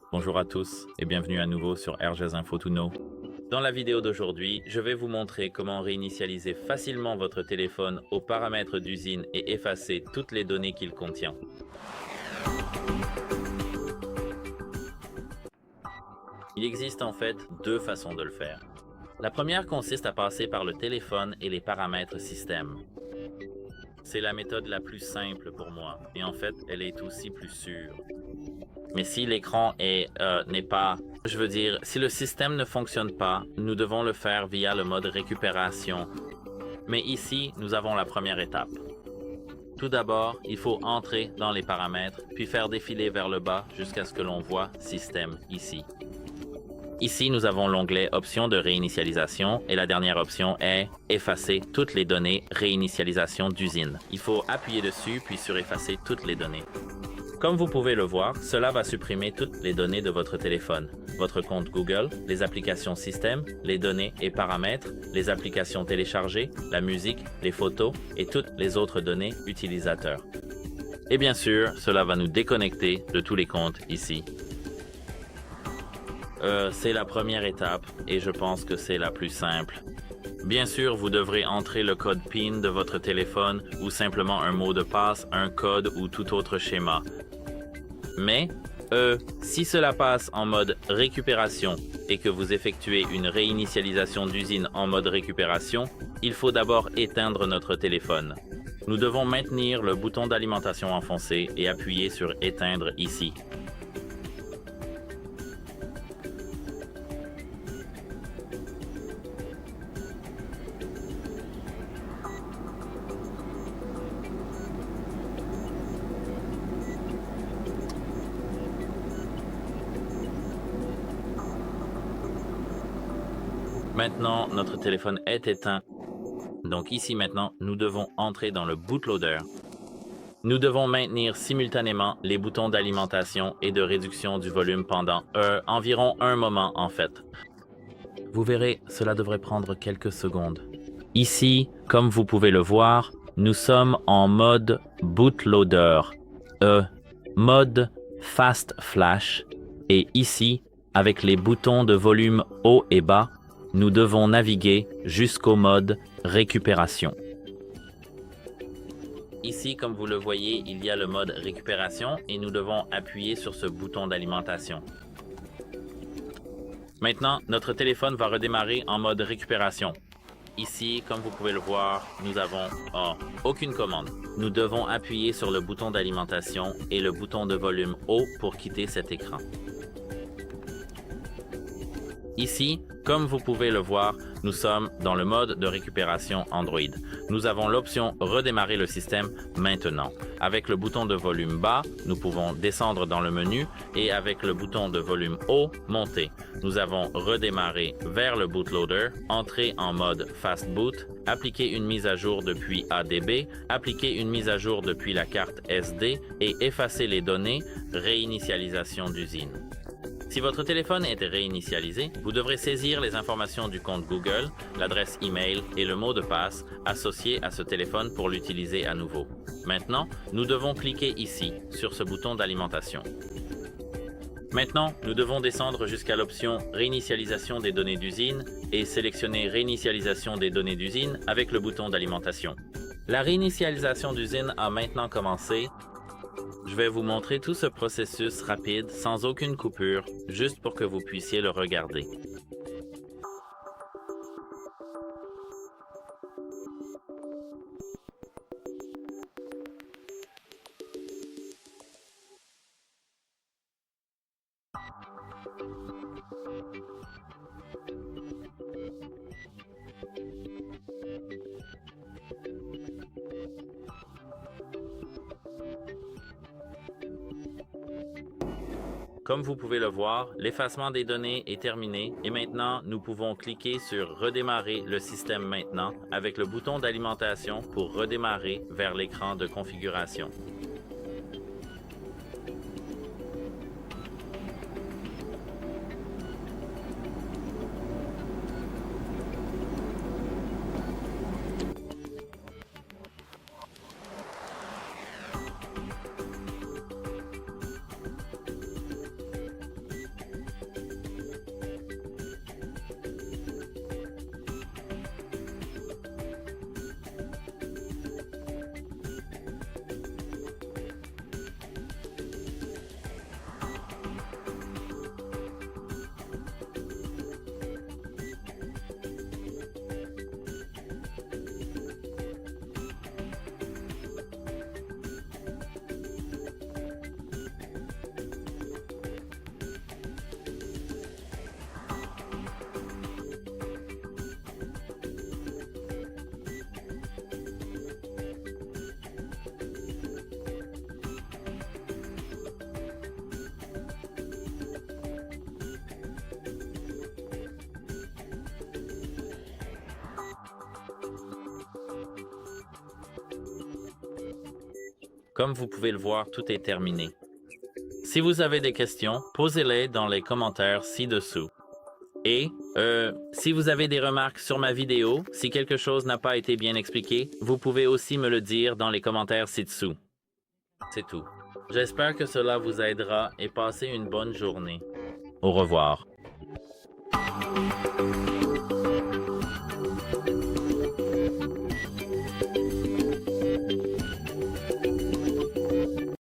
Bonjour à tous et bienvenue à nouveau sur RGS Info to Know. Dans la vidéo d'aujourd'hui, je vais vous montrer comment réinitialiser facilement votre téléphone aux paramètres d'usine et effacer toutes les données qu'il contient. Il existe en fait deux façons de le faire. La première consiste à passer par le téléphone et les paramètres système. C'est la méthode la plus simple pour moi et en fait, elle est aussi plus sûre. Mais si l'écran n'est pas... Je veux dire, si le système ne fonctionne pas, nous devons le faire via le mode récupération. Mais ici, nous avons la première étape. Tout d'abord, il faut entrer dans les paramètres, puis faire défiler vers le bas jusqu'à ce que l'on voit Système ici. Ici, nous avons l'onglet Options de réinitialisation et la dernière option est Effacer toutes les données réinitialisation d'usine. Il faut appuyer dessus puis sur Effacer toutes les données. Comme vous pouvez le voir, cela va supprimer toutes les données de votre téléphone, votre compte Google, les applications système, les données et paramètres, les applications téléchargées, la musique, les photos et toutes les autres données utilisateurs. Et bien sûr, cela va nous déconnecter de tous les comptes ici. C'est la première étape et je pense que c'est la plus simple. Bien sûr, vous devrez entrer le code PIN de votre téléphone ou simplement un mot de passe, un code ou tout autre schéma. Mais, si cela passe en mode récupération et que vous effectuez une réinitialisation d'usine en mode récupération, il faut d'abord éteindre notre téléphone. Nous devons maintenir le bouton d'alimentation enfoncé et appuyer sur Éteindre ici. Maintenant, notre téléphone est éteint. Donc ici maintenant, nous devons entrer dans le bootloader. Nous devons maintenir simultanément les boutons d'alimentation et de réduction du volume pendant environ un moment en fait. Vous verrez, cela devrait prendre quelques secondes. Ici, comme vous pouvez le voir, nous sommes en mode bootloader, mode fast flash, et ici, avec les boutons de volume haut et bas, nous devons naviguer jusqu'au mode récupération. Ici, comme vous le voyez, il y a le mode récupération et nous devons appuyer sur ce bouton d'alimentation. Maintenant, notre téléphone va redémarrer en mode récupération. Ici, comme vous pouvez le voir, nous avons aucune commande. Nous devons appuyer sur le bouton d'alimentation et le bouton de volume haut pour quitter cet écran. Ici, comme vous pouvez le voir, nous sommes dans le mode de récupération Android. Nous avons l'option Redémarrer le système maintenant. Avec le bouton de volume bas, nous pouvons descendre dans le menu et avec le bouton de volume haut, monter. Nous avons redémarré vers le bootloader, entrer en mode Fast Boot, appliquer une mise à jour depuis ADB, appliquer une mise à jour depuis la carte SD et effacer les données, réinitialisation d'usine. Si votre téléphone est réinitialisé, vous devrez saisir les informations du compte Google, l'adresse email et le mot de passe associés à ce téléphone pour l'utiliser à nouveau. Maintenant, nous devons cliquer ici, sur ce bouton d'alimentation. Maintenant, nous devons descendre jusqu'à l'option Réinitialisation des données d'usine et sélectionner Réinitialisation des données d'usine avec le bouton d'alimentation. La réinitialisation d'usine a maintenant commencé. Je vais vous montrer tout ce processus rapide, sans aucune coupure, juste pour que vous puissiez le regarder. Comme vous pouvez le voir, l'effacement des données est terminé et maintenant nous pouvons cliquer sur Redémarrer le système maintenant avec le bouton d'alimentation pour redémarrer vers l'écran de configuration. Comme vous pouvez le voir, tout est terminé. Si vous avez des questions, posez-les dans les commentaires ci-dessous. Et, si vous avez des remarques sur ma vidéo, si quelque chose n'a pas été bien expliqué, vous pouvez aussi me le dire dans les commentaires ci-dessous. C'est tout. J'espère que cela vous aidera et passez une bonne journée. Au revoir.